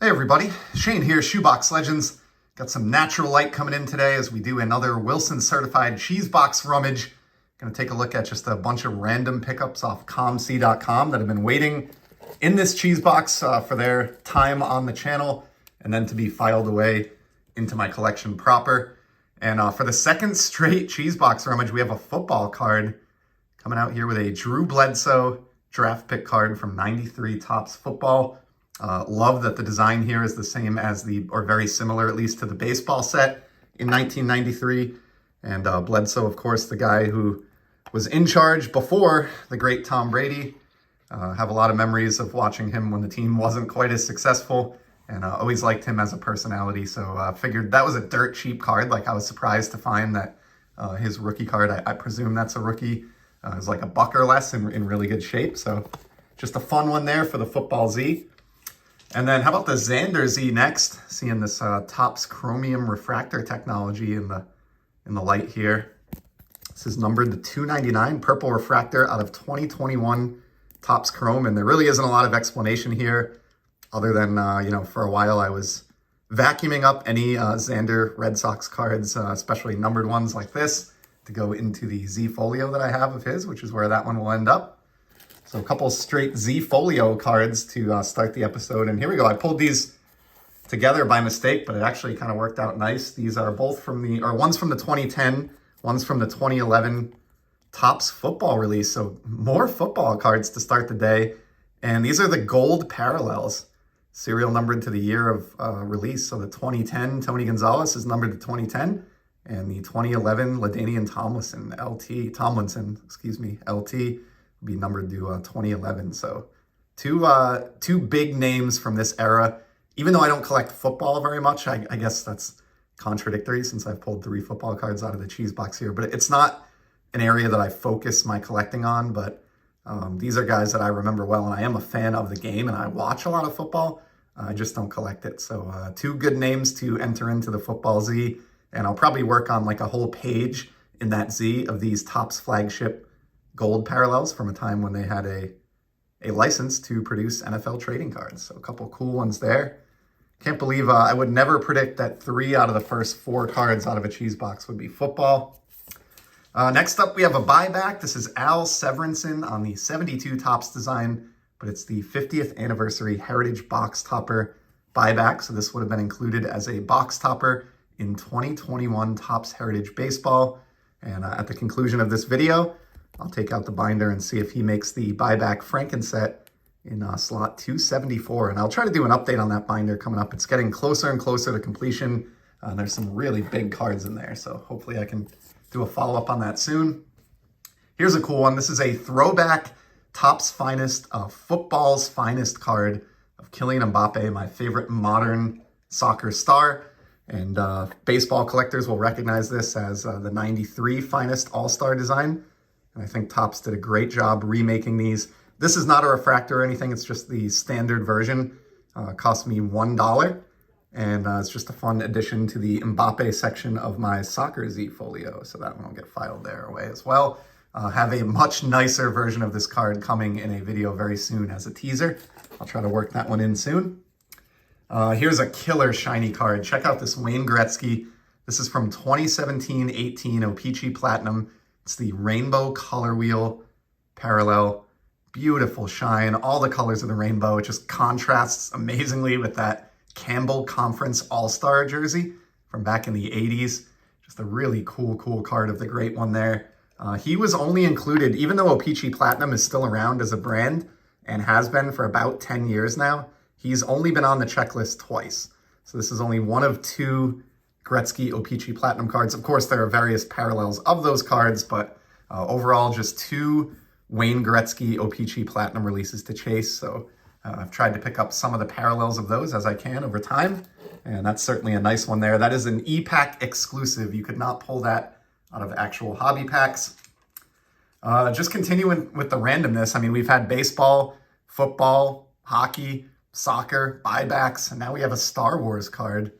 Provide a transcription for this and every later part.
Hey everybody, Shane here, Shoebox Legends. Got some natural light coming in today as we do another Wilson certified cheese box rummage. Gonna take a look at just a bunch of random pickups off COMC.com that have been waiting in this cheese box for their time on the channel and then to be filed away into my collection proper. And for the second straight cheese box rummage, we have a football card coming out here with a Drew Bledsoe draft pick card from 93 Topps Football. Love that the design here is the same as or very similar at least to the baseball set in 1993. And Bledsoe, of course, the guy who was in charge before the great Tom Brady. Have a lot of memories of watching him when the team wasn't quite as successful, and always liked him as a personality. So figured that was a dirt cheap card. Like, I was surprised to find that his rookie card, I presume that's a rookie, is like $1 or less in really good shape. So just a fun one there for the Football Z. And then how about the Xander Z next? Seeing this Topps chromium refractor technology in the light here. This is numbered to 299, purple refractor out of 2021 Topps Chrome. And there really isn't a lot of explanation here other than, for a while I was vacuuming up any Xander Red Sox cards, especially numbered ones like this, to go into the Z folio that I have of his, which is where that one will end up. So a couple straight Z folio cards to start the episode. And here we go. I pulled these together by mistake, but it actually kind of worked out nice. These are both one's from the 2010, one's from the 2011 Topps Football release. So more football cards to start the day. And these are the gold parallels, serial numbered to the year of release. So the 2010 Tony Gonzalez is numbered to 2010. And the 2011 LaDainian Tomlinson, LT, be numbered to 2011. So two big names from this era. Even though I don't collect football very much, I guess that's contradictory since I've pulled 3 football cards out of the cheese box here. But it's not an area that I focus my collecting on. But these are guys that I remember well, and I am a fan of the game, and I watch a lot of football. I just don't collect it. So 2 good names to enter into the Football Z. And I'll probably work on like a whole page in that Z of these Topps flagship gold parallels from a time when they had a license to produce NFL trading cards. So a couple cool ones there. Can't believe I would never predict that 3 out of the first 4 cards out of a cheese box would be football. Next up, we have a buyback. This is Al Severinsen on the 72 Topps design, but it's the 50th anniversary Heritage box topper buyback. So this would have been included as a box topper in 2021 Topps Heritage Baseball. And at the conclusion of this video, I'll take out the binder and see if he makes the buyback Frankenset in slot 274. And I'll try to do an update on that binder coming up. It's getting closer and closer to completion. There's some really big cards in there, so hopefully I can do a follow-up on that soon. Here's a cool one. This is a Throwback Topps Finest, Football's Finest card of Kylian Mbappe, my favorite modern soccer star. And baseball collectors will recognize this as the 93 Finest All-Star design. And I think Topps did a great job remaking these. This is not a refractor or anything. It's just the standard version. Cost me $1. And it's just a fun addition to the Mbappe section of my soccer Z folio. So that one will get filed there away as well. Have a much nicer version of this card coming in a video very soon as a teaser. I'll try to work that one in soon. Here's a killer shiny card. Check out this Wayne Gretzky. This is from 2017-18 O-Pee-Chee Platinum. It's the Rainbow Color Wheel parallel. Beautiful shine. All the colors of the rainbow. It just contrasts amazingly with that Campbell Conference All-Star jersey from back in the 80s. Just a really cool card of the great one there. He was only included, even though O-Pee-Chee Platinum is still around as a brand and has been for about 10 years now, he's only been on the checklist twice. So this is only one of 2 Gretzky OPI Platinum cards. Of course, there are various parallels of those cards, but overall, just 2 Wayne Gretzky OPI Platinum releases to chase. So I've tried to pick up some of the parallels of those as I can over time, and that's certainly a nice one there. That is an e-pack exclusive. You could not pull that out of actual hobby packs. Just continuing with the randomness. I mean, we've had baseball, football, hockey, soccer, buybacks, and now we have a Star Wars card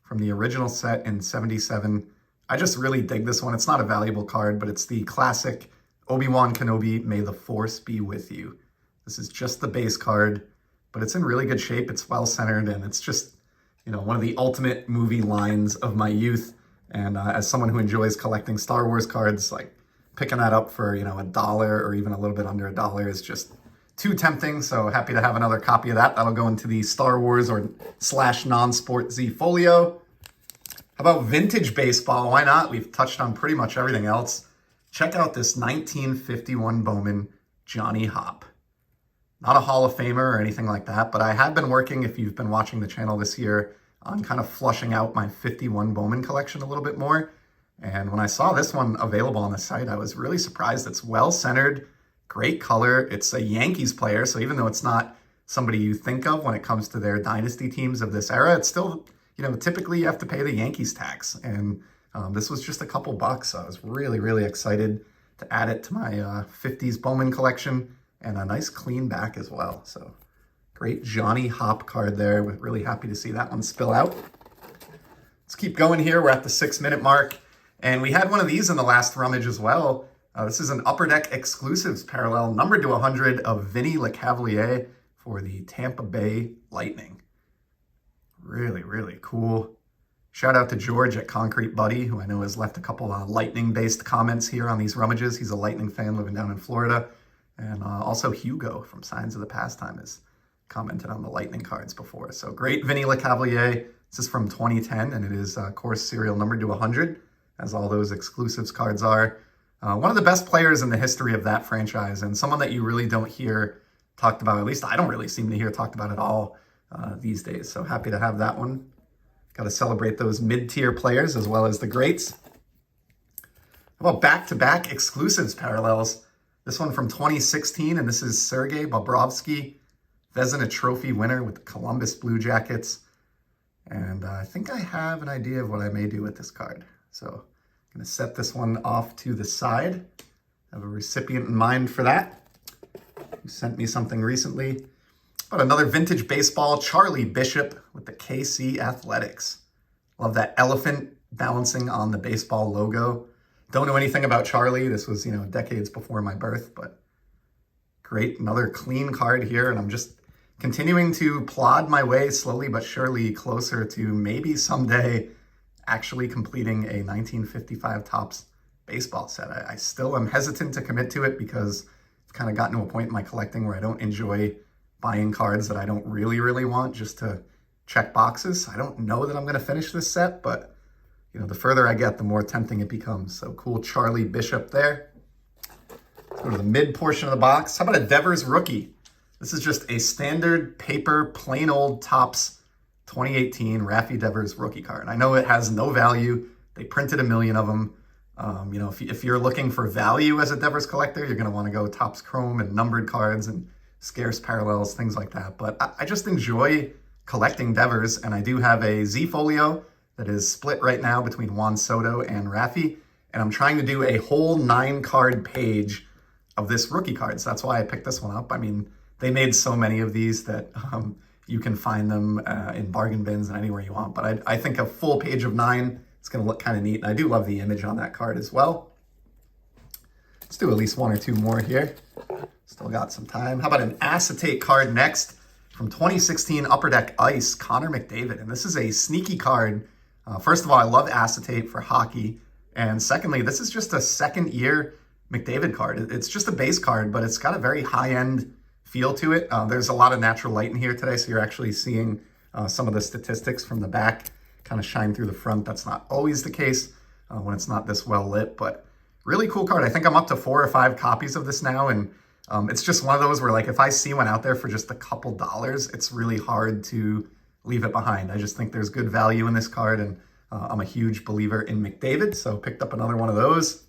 from the original set in 77. I just really dig this one. It's not a valuable card, but it's the classic Obi-Wan Kenobi, May the Force be with you. This is just the base card. but it's in really good shape. It's well centered, and it's just, one of the ultimate movie lines of my youth. And as someone who enjoys collecting Star Wars cards, like picking that up for, $1 or even a little bit under $1 is just too tempting. So happy to have another copy of that. That'll go into the Star Wars or / non-sport Z folio. How about vintage baseball? Why not? We've touched on pretty much everything else. Check out this 1951 Bowman Johnny Hopp. Not a Hall of Famer or anything like that, but I have been working, if you've been watching the channel this year, on kind of flushing out my 51 Bowman collection a little bit more. And when I saw this one available on the site, I was really surprised. It's well centered, great color. It's a Yankees player, so even though it's not somebody you think of when it comes to their dynasty teams of this era, it's still, typically you have to pay the Yankees tax. And this was just a couple bucks, so I was really, really excited to add it to my 50s Bowman collection, and a nice clean back as well. So great Johnny Hopp card there. We're really happy to see that one spill out. Let's keep going here. We're at the 6-minute mark, and we had one of these in the last rummage as well. This is an Upper Deck Exclusives parallel, numbered to 100, of Vinny LeCavalier for the Tampa Bay Lightning. Really, really cool. Shout out to George at Concrete Buddy, who I know has left a couple Lightning-based comments here on these rummages. He's a Lightning fan living down in Florida. And also Hugo from Signs of the Pastime has commented on the Lightning cards before. So great Vinny LeCavalier. This is from 2010, and it is, of course, serial numbered to 100, as all those exclusives cards are. One of the best players in the history of that franchise, and someone that you really don't hear talked about, at least I don't really seem to hear talked about at all these days. So happy to have that one. Got to celebrate those mid-tier players as well as the greats. How about back-to-back exclusives parallels? This one from 2016, and this is Sergei Bobrovsky, Vezina Trophy winner with the Columbus Blue Jackets. And I think I have an idea of what I may do with this card. So I'm going to set this one off to the side. I have a recipient in mind for that, who sent me something recently. But another vintage baseball, Charlie Bishop with the KC Athletics. Love that elephant balancing on the baseball logo. Don't know anything about Charlie. This was, decades before my birth, but great. Another clean card here, and I'm just continuing to plod my way slowly but surely closer to maybe someday actually completing a 1955 Topps baseball set. I still am hesitant to commit to it because I've kind of gotten to a point in my collecting where I don't enjoy buying cards that I don't really, really want just to check boxes. I don't know that I'm going to finish this set, but the further I get, the more tempting it becomes. So cool Charlie Bishop there. Let's go to the mid portion of the box. How about a Devers rookie? This is just a standard paper, plain old Topps 2018 Raffy Devers rookie card. I know it has no value. They printed a million of them. If you're looking for value as a Devers collector, you're going to want to go Topps Chrome and numbered cards and scarce parallels, things like that. But I just enjoy collecting Devers, and I do have a Z folio that is split right now between Juan Soto and Raffy, and I'm trying to do a whole 9-card page of this rookie cards. That's why I picked this one up. I mean, they made so many of these that you can find them in bargain bins and anywhere you want, but I think a full page of 9 is going to look kind of neat, and I do love the image on that card as well. Let's do at least 1 or 2 more here. Still got some time. How about an acetate card next? From 2016 Upper Deck Ice, Connor McDavid, and this is a sneaky card. First of all, I love acetate for hockey. And secondly, this is just a second-year McDavid card. It's just a base card, but it's got a very high-end feel to it. There's a lot of natural light in here today, so you're actually seeing some of the statistics from the back kind of shine through the front. That's not always the case when it's not this well lit, but really cool card. I think I'm up to 4 or 5 copies of this now, and it's just one of those where, like, if I see one out there for just a couple dollars, it's really hard to leave it behind. I just think there's good value in this card, and I'm a huge believer in McDavid, so picked up another one of those.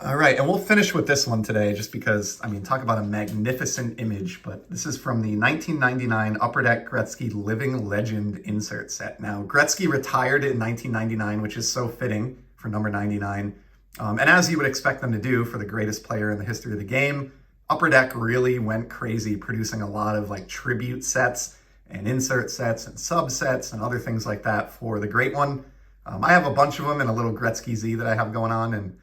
All right, and we'll finish with this one today just because, talk about a magnificent image, but this is from the 1999 Upper Deck Gretzky Living Legend insert set. Now, Gretzky retired in 1999, which is so fitting for number 99. And as you would expect them to do for the greatest player in the history of the game, Upper Deck really went crazy producing a lot of tribute sets and insert sets and subsets and other things like that for the great one. I have a bunch of them in a little Gretzky Z that I have going on, and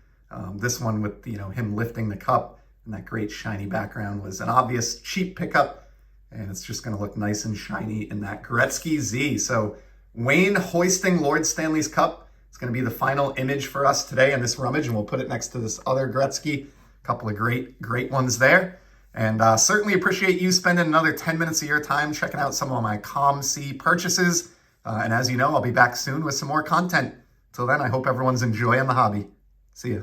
this one with him lifting the cup and that great shiny background was an obvious cheap pickup, and it's just going to look nice and shiny in that Gretzky Z. So Wayne hoisting Lord Stanley's Cup. It's going to be the final image for us today in this rummage, and we'll put it next to this other Gretzky. A couple of great ones there. And certainly appreciate you spending another 10 minutes of your time checking out some of my COMC purchases. And as you know, I'll be back soon with some more content. Till then, I hope everyone's enjoying the hobby. See ya.